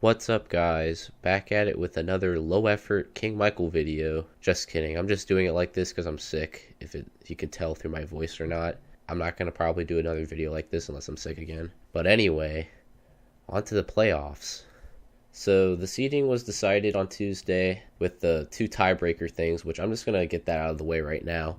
What's up, guys? Back at it with another low-effort KINGmykl video. Just kidding. I'm just doing it like this because I'm sick. If you can tell through my voice or not. I'm not going to probably do another video like this unless I'm sick again. But anyway, on to the playoffs. So the seeding was decided on Tuesday with the two tiebreaker things, which I'm just going to get that out of the way right now.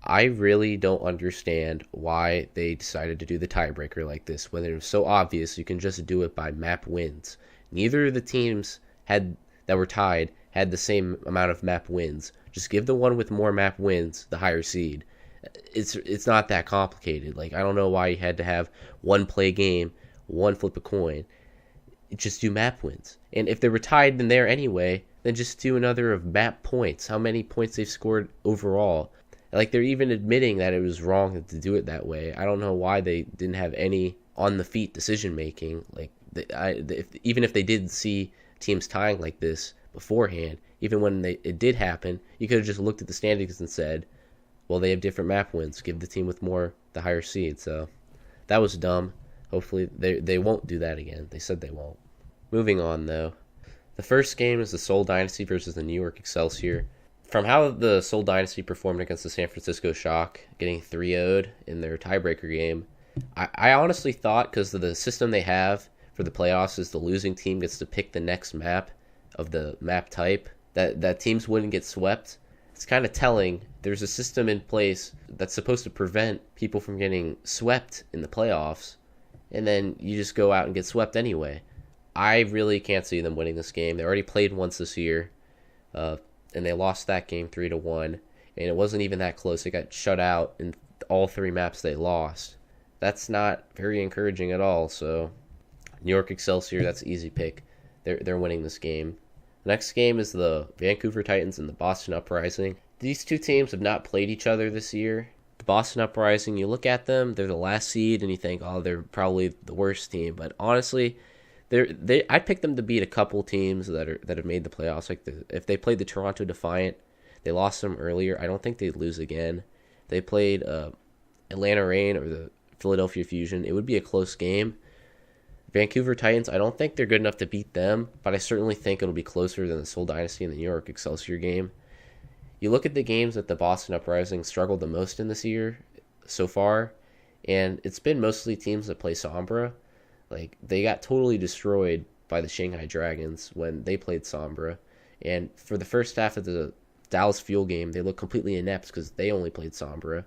I really don't understand why they decided to do the tiebreaker like this when it was so obvious you can just do it by map wins. Neither of the teams that were tied had the same amount of map wins. Just give the one with more map wins the higher seed. It's not that complicated. Like, I don't know why you had to have one play game, one flip a coin. Just do map wins. And if they were tied in there anyway, then just do another of map points. How many points they've scored overall. Like, they're even admitting that it was wrong to do it that way. I don't know why they didn't have any on-the-feet decision-making. Like, even if they did see teams tying like this beforehand, even when it did happen, you could have just looked at the standings and said, well, they have different map wins. Give the team with more the higher seed. So that was dumb. Hopefully they won't do that again. They said they won't. Moving on, though. The first game is the Seoul Dynasty versus the New York Excelsior. From how the Seoul Dynasty performed against the San Francisco Shock, getting 3-0'd in their tiebreaker game, I honestly thought, because of the system they have for the playoffs is the losing team gets to pick the next map of the map type, that teams wouldn't get swept. It's kind of telling. There's a system in place that's supposed to prevent people from getting swept in the playoffs, and then you just go out and get swept anyway. I really can't see them winning this game. They already played once this year, and they lost that game 3-1, and it wasn't even that close. They got shut out in all three maps they lost. That's not very encouraging at all. So New York Excelsior, that's an easy pick. They're winning this game. The next game is the Vancouver Titans and the Boston Uprising. These two teams have not played each other this year. The Boston Uprising, you look at them, they're the last seed, and you think, oh, they're probably the worst team. But honestly, I picked them to beat a couple teams that have made the playoffs. Like if they played the Toronto Defiant, they lost them earlier. I don't think they'd lose again. They played Atlanta Reign or the Philadelphia Fusion. It would be a close game. Vancouver Titans, I don't think they're good enough to beat them, but I certainly think it'll be closer than the Seoul Dynasty and the New York Excelsior game. You look at the games that the Boston Uprising struggled the most in this year so far, and it's been mostly teams that play Sombra. Like, they got totally destroyed by the Shanghai Dragons when they played Sombra. And for the first half of the Dallas Fuel game, they looked completely inept because they only played Sombra.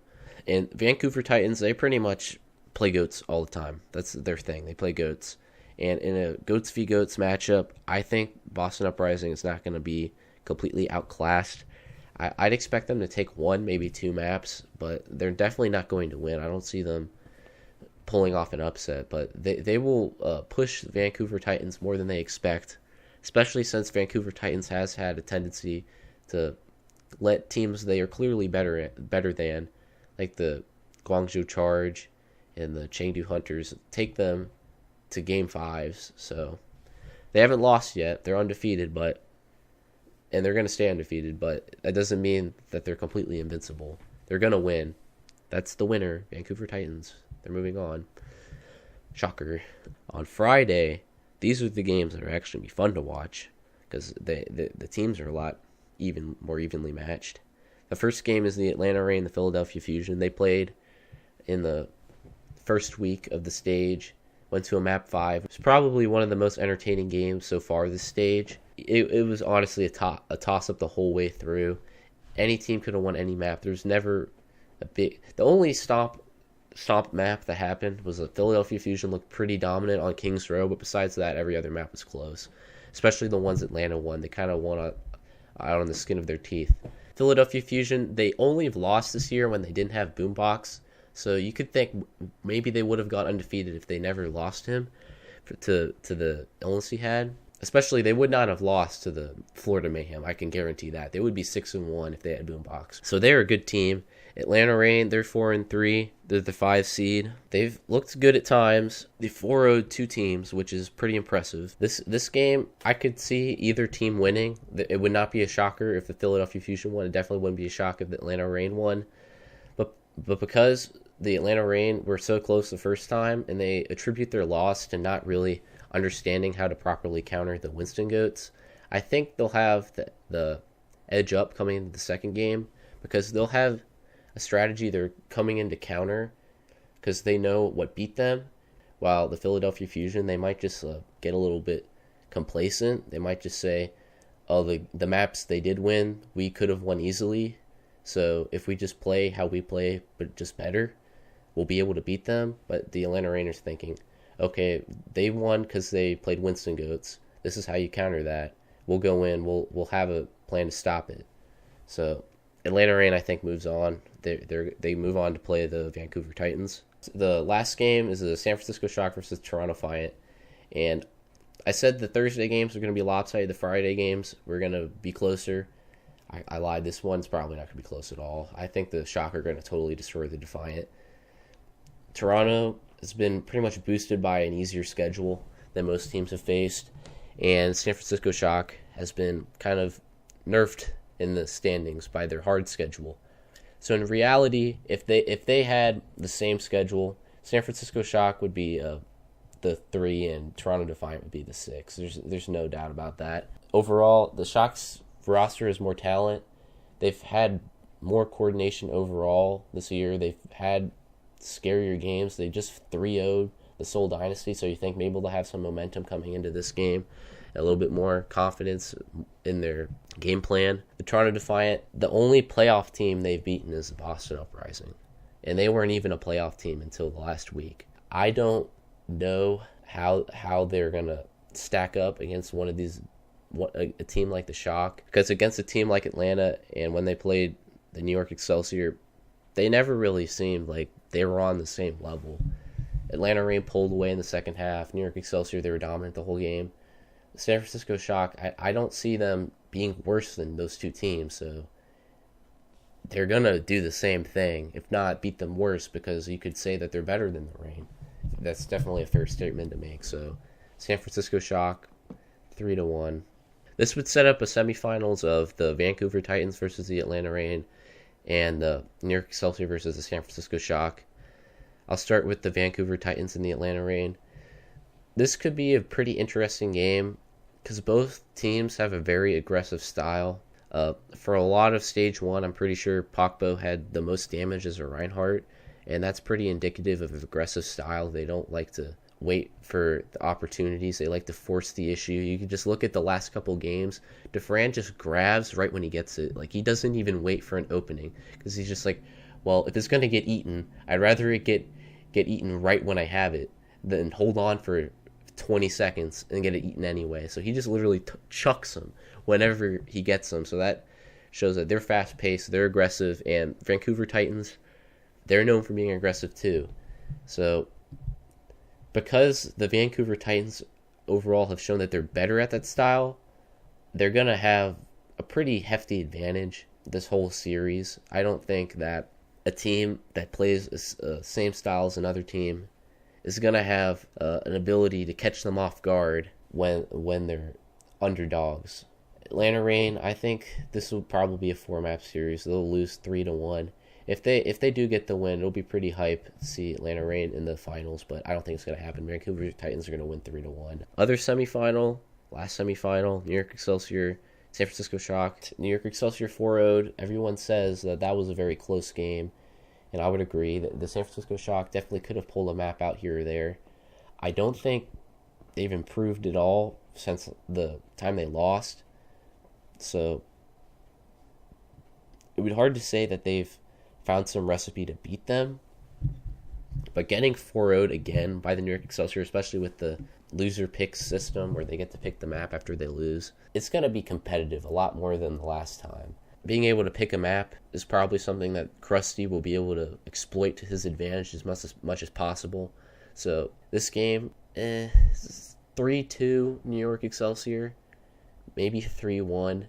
And Vancouver Titans, they pretty much play goats all the time. That's their thing. They play goats. And in a goats v goats matchup, I think Boston Uprising is not going to be completely outclassed. I'd expect them to take one, maybe two maps, but they're definitely not going to win. I don't see them pulling off an upset, but they will push the Vancouver Titans more than they expect, especially since Vancouver Titans has had a tendency to let teams they are clearly better than, like the Guangzhou Charge and the Chengdu Hunters, take them to game fives. So they haven't lost yet. They're undefeated, and they're going to stay undefeated, but that doesn't mean that they're completely invincible. They're going to win. That's the winner, Vancouver Titans. They're moving on. Shocker. On Friday, these are the games that are actually going to be fun to watch because the teams are a lot more evenly matched. The first game is the Atlanta Reign, the Philadelphia Fusion. They played in the first week of the stage, went to a map 5. It's probably one of the most entertaining games so far this stage. It was honestly a toss-up the whole way through. Any team could have won any map. There's never the only stomp map that happened was the Philadelphia Fusion looked pretty dominant on Kings Row, but besides that, every other map was close. Especially the ones Atlanta won. They kind of won out on the skin of their teeth. Philadelphia Fusion, they only have lost this year when they didn't have Boombox. So you could think maybe they would have gone undefeated if they never lost him to the illness he had. Especially, they would not have lost to the Florida Mayhem. I can guarantee that. They would be 6-1 if they had Boombox. So they're a good team. Atlanta Reign, they're 4-3. They're the 5 seed. They've looked good at times. They 4-0'd two teams, which is pretty impressive. This game, I could see either team winning. It would not be a shocker if the Philadelphia Fusion won. It definitely wouldn't be a shock if the Atlanta Reign won. But because the Atlanta Reign were so close the first time, and they attribute their loss to not really understanding how to properly counter the Winston goats. I think they'll have the edge up coming into the second game because they'll have a strategy they're coming in to counter because they know what beat them. While the Philadelphia Fusion, they might just get a little bit complacent. They might just say, oh, the maps they did win, we could have won easily. So if we just play how we play, but just better, we'll be able to beat them. But the Atlanta Reign are thinking, okay, they won because they played Winston Goats. This is how you counter that. We'll go in. We'll have a plan to stop it. So Atlanta Reign, I think, moves on. They move on to play the Vancouver Titans. The last game is the San Francisco Shock versus Toronto Defiant. And I said the Thursday games are going to be lopsided. The Friday games were going to be closer. I lied. This one's probably not going to be close at all. I think the Shock are going to totally destroy the Defiant. Toronto has been pretty much boosted by an easier schedule than most teams have faced. And San Francisco Shock has been kind of nerfed in the standings by their hard schedule. So in reality, if they had the same schedule, San Francisco Shock would be the 3 and Toronto Defiant would be the 6. There's no doubt about that. Overall, the Shock's roster has more talent. They've had more coordination overall this year. They've had scarier games. They just 3-0'd the Seoul Dynasty, so you think maybe they'll have some momentum coming into this game, a little bit more confidence in their game plan. The Toronto Defiant, the only playoff team they've beaten is the Boston Uprising, and they weren't even a playoff team until the last week. I don't know how they're going to stack up against one of these, a team like the Shock, because against a team like Atlanta and when they played the New York Excelsior, they never really seemed like they were on the same level. Atlanta Reign pulled away in the second half. New York Excelsior, they were dominant the whole game. The San Francisco Shock, I don't see them being worse than those two teams, so they're going to do the same thing, if not beat them worse, because you could say that they're better than the Reign. That's definitely a fair statement to make. So San Francisco Shock, 3-1. This would set up a semifinals of the Vancouver Titans versus the Atlanta Reign and the New York Excelsior versus the San Francisco Shock. I'll start with the Vancouver Titans and the Atlanta Reign. This could be a pretty interesting game because both teams have a very aggressive style. For a lot of Stage 1, I'm pretty sure Pogba had the most damage as a Reinhardt, and that's pretty indicative of an aggressive style. They don't like to wait for the opportunities. They like to force the issue. You can just look at the last couple games. Defiant just grabs right when he gets it. Like, he doesn't even wait for an opening because he's just like, well, if it's going to get eaten, I'd rather it get eaten right when I have it than hold on for 20 seconds and get it eaten anyway. So he just literally chucks them whenever he gets them. So that shows that they're fast-paced, they're aggressive, and Vancouver Titans, they're known for being aggressive too. So because the Vancouver Titans overall have shown that they're better at that style, they're going to have a pretty hefty advantage this whole series. I don't think that a team that plays the same style as another team is going to have an ability to catch them off guard when they're underdogs. Atlanta Reign, I think this will probably be a 4-map series. They'll lose 3-1. If they do get the win, it'll be pretty hype to see Atlanta Reign in the finals, but I don't think it's going to happen. Vancouver Titans are going to win 3-1. Other semifinal, last semifinal, New York Excelsior, San Francisco Shock. New York Excelsior 4-0'd. Everyone says that was a very close game, and I would agree that the San Francisco Shock definitely could have pulled a map out here or there. I don't think they've improved at all since the time they lost, so it would be hard to say that they've found some recipe to beat them. But getting 4-0'd again by the New York Excelsior, especially with the loser pick system where they get to pick the map after they lose, it's going to be competitive a lot more than the last time. Being able to pick a map is probably something that Krusty will be able to exploit to his advantage as much as possible. So this game, 3-2 New York Excelsior, maybe 3-1.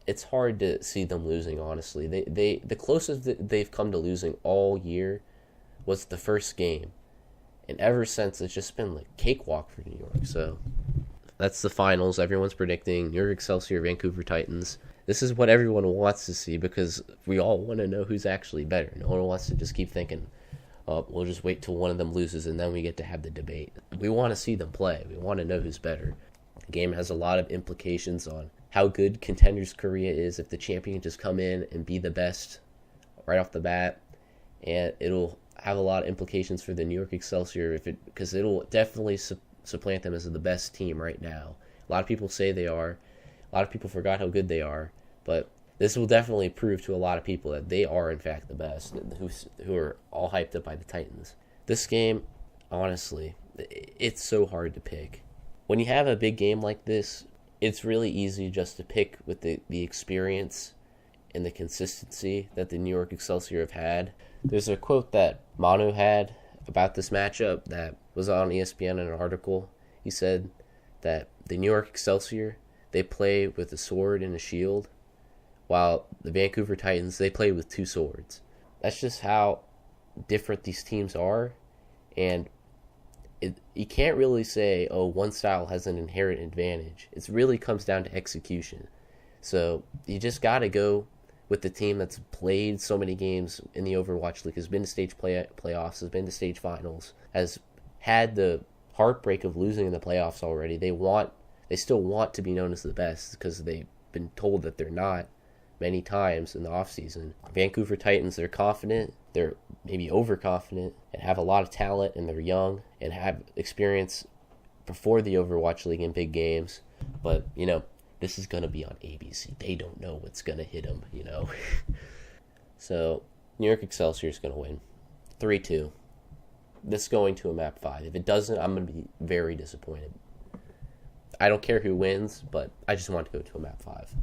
It's hard to see them losing, honestly. The closest that they've come to losing all year was the first game. And ever since, it's just been like cakewalk for New York. So that's the finals. Everyone's predicting New York Excelsior, Vancouver Titans. This is what everyone wants to see because we all want to know who's actually better. No one wants to just keep thinking, we'll just wait till one of them loses and then we get to have the debate. We want to see them play. We want to know who's better. The game has a lot of implications on how good Contenders Korea is if the champion just come in and be the best right off the bat, and it'll have a lot of implications for the New York Excelsior because it'll definitely supplant them as the best team right now. A lot of people say they are. A lot of people forgot how good they are, but this will definitely prove to a lot of people that they are in fact the best, who are all hyped up by the Titans. This game, honestly, it's so hard to pick. When you have a big game like this, it's really easy just to pick with the experience and the consistency that the New York Excelsior have had. There's a quote that Manu had about this matchup that was on ESPN in an article. He said that the New York Excelsior, they play with a sword and a shield, while the Vancouver Titans, they play with two swords. That's just how different these teams are, and you can't really say, oh, one style has an inherent advantage. It really comes down to execution. So you just got to go with the team that's played so many games in the Overwatch League, has been to stage playoffs, has been to stage finals, has had the heartbreak of losing in the playoffs already. They still want to be known as the best because they've been told that they're not many times in the offseason. Vancouver Titans, they're confident, they're maybe overconfident, and have a lot of talent, and they're young, and have experience before the Overwatch League in big games. But, this is going to be on ABC. They don't know what's going to hit them, So, New York Excelsior is going to win. 3-2. This is going to a map 5. If it doesn't, I'm going to be very disappointed. I don't care who wins, but I just want to go to a map 5.